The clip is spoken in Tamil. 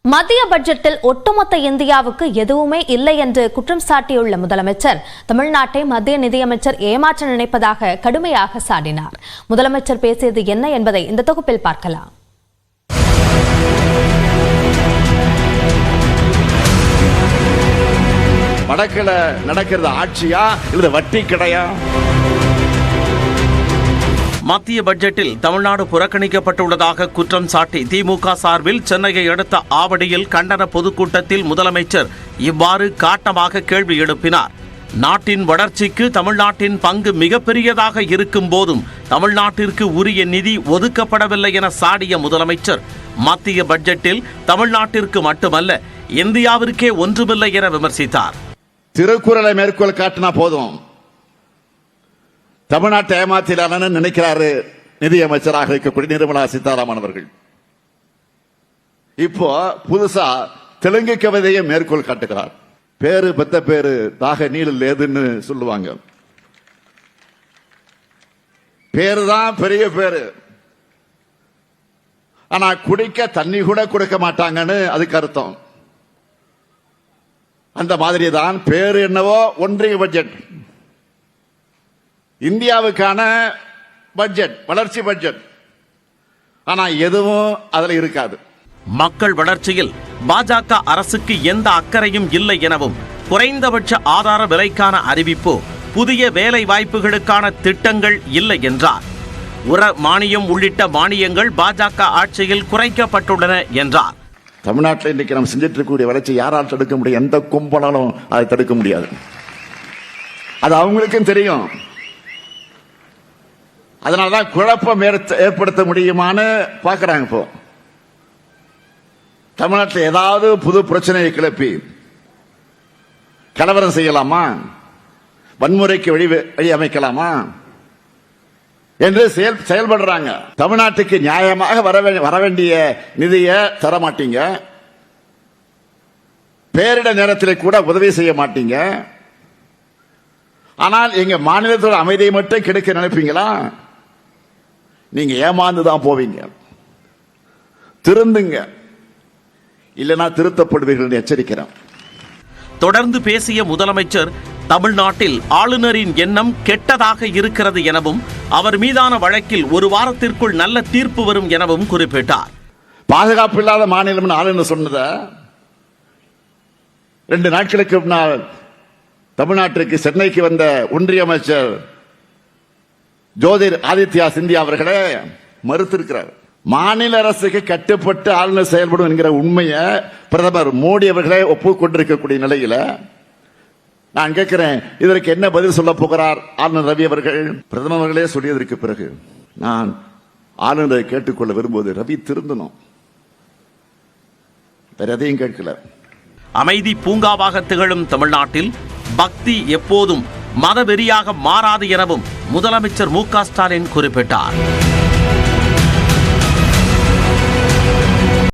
மத்திய பட்ஜெட்டில் ஒட்டுமொத்த இந்தியாவுக்கு எதுவுமே இல்லை என்று குற்றம் சாட்டியுள்ள முதலமைச்சர் தமிழ்நாட்டை மத்திய நிதியமைச்சர் ஏமாற்ற நினைப்பதாக கடுமையாக சாடினார். முதலமைச்சர் பேசியது என்ன என்பதை இந்த தொகுப்பில் பார்க்கலாம். வடக்குல நடக்கிறது ஆட்சியா இல்ல வட்டி கடையா? மத்திய பட்ஜெட்டில் தமிழ்நாடு புறக்கணிக்கப்பட்டுள்ளதாக குற்றம் சாட்டி திமுக சார்பில் சென்னையை அடுத்த ஆவடியில் கண்டன பொதுக்கூட்டத்தில் முதலமைச்சர் இவ்வாறு காட்டமாக கேள்வி எழுப்பினார். நாட்டின் வளர்ச்சிக்கு தமிழ்நாட்டின் பங்கு மிகப்பெரியதாக இருக்கும் போதும் தமிழ்நாட்டிற்கு உரிய நிதி ஒதுக்கப்படவில்லை என சாடிய முதலமைச்சர் மத்திய பட்ஜெட்டில் தமிழ்நாட்டிற்கு மட்டுமல்ல இந்தியாவிற்கே ஒன்றுமில்லை என விமர்சித்தார். திருக்குறளை மேற்கோள் காட்டினா போதும், தமிழ்நாட்டை ஏமாத்திலான நினைக்கிறாரு நிதியமைச்சராக இருக்கக்கூடிய நிர்மலா சீதாராமன் அவர்கள். இப்போ புதுசா தெலுங்கு கவிதையை மேற்கோள் காட்டுகிறார். பேரு பெத்த பேரு தாக நீழல் ஏதுன்னு சொல்லுவாங்க. பேரு தான் பெரிய பேரு, ஆனா குடிக்க தண்ணி கூட கொடுக்க மாட்டாங்கன்னு அதுக்கு அர்த்தம். அந்த மாதிரி தான் பேரு என்னவோ ஒன்றிய பட்ஜெட், இந்தியாவுக்கான பட்ஜெட், வளர்ச்சி பட்ஜெட், ஆனா எதுவும் அதுல இருக்காது. மக்கள் வளர்ச்சியில் பாஜக அரசுக்கு எந்த அக்கறையும் இல்லை எனவும் குறைந்தபட்ச ஆதார விலைக்கான அறிவிப்போ புதிய வேலை வாய்ப்புகளுக்கான திட்டங்கள் இல்லை என்றார். உர மானியம் உள்ளிட்ட மானியங்கள் பாஜக ஆட்சியில் குறைக்கப்பட்டுள்ளன என்றார். தமிழ்நாட்டில் இன்றைக்கு நம்ம செஞ்சிட்டு இருக்கக்கூடிய வளர்ச்சி யாரால் தடுக்க முடியும்? எந்த கும்பலாலும் அதை தடுக்க முடியாது. அது அவங்களுக்கும் தெரியும். அதனாலதான் குழப்பம் ஏற்படுத்த முடியுமான்னு பாக்குறாங்க. இப்போ தமிழ்நாட்டில் ஏதாவது புது பிரச்சனையை கிளப்பி கலவரம் செய்யலாமா, வன்முறைக்கு வழி அமைக்கலாமா என்று செயல்படுறாங்க. தமிழ்நாட்டுக்கு நியாயமாக வர வேண்டிய நிதியை தர மாட்டீங்க, பேரிட நேரத்தில் கூட உதவி செய்ய மாட்டீங்க. ஆனால் எங்க மாநிலத்தோட அமைதியை மட்டும் கெடுக்க நினைப்பீங்களா? நீங்க ஏமாந்துதான் போவீங்க. திருந்துங்க, இல்லைனா திருத்தப்படுவீர்கள் எச்சரிக்கிறேன். தொடர்ந்து பேசிய முதலமைச்சர் தமிழ்நாட்டில் ஆளுநரின் எண்ணம் கெட்டதாக இருக்கிறது எனவும் அவர் மீதான வழக்கில் ஒரு வாரத்திற்குள் நல்ல தீர்ப்பு வரும் எனவும் குறிப்பிட்டார். பாதுகாப்பு இல்லாத மாநிலம் ஆளுநர் சொன்னத 2 நாட்களுக்கு முன்னால் தமிழ்நாட்டிற்கு சென்னைக்கு வந்த ஒன்றிய அமைச்சர் ஜோதிர் ஆதித்யா சிந்தியா அவர்களே மறுத்திருக்கிறார். மாநில அரசுக்கு கட்டுப்பட்டு ஆளுநர் செயல்படும் என்கிற உண்மையை பிரதமர் மோடி அவர்களே ஒப்புக்கொண்டிருக்கக்கூடிய நிலையில நான் கேட்கிறேன், இதற்கு என்ன பதில் சொல்ல போகிறார் ஆளுநர் ரவி அவர்கள்? பிரதமர் அவர்களே சொல்லியதற்கு பிறகு நான் ஆளுநரை கேட்டுக்கொள்ள விரும்புவது, ரவி திருந்தணும், வேற எதையும் கேட்கல. அமைதி பூங்காவாக திகழும் தமிழ்நாட்டில் பக்தி எப்போதும் மதவெறியாக மாறாது எனவும் முதலமைச்சர் மு.க. ஸ்டாலின் குறிப்பிட்டார்.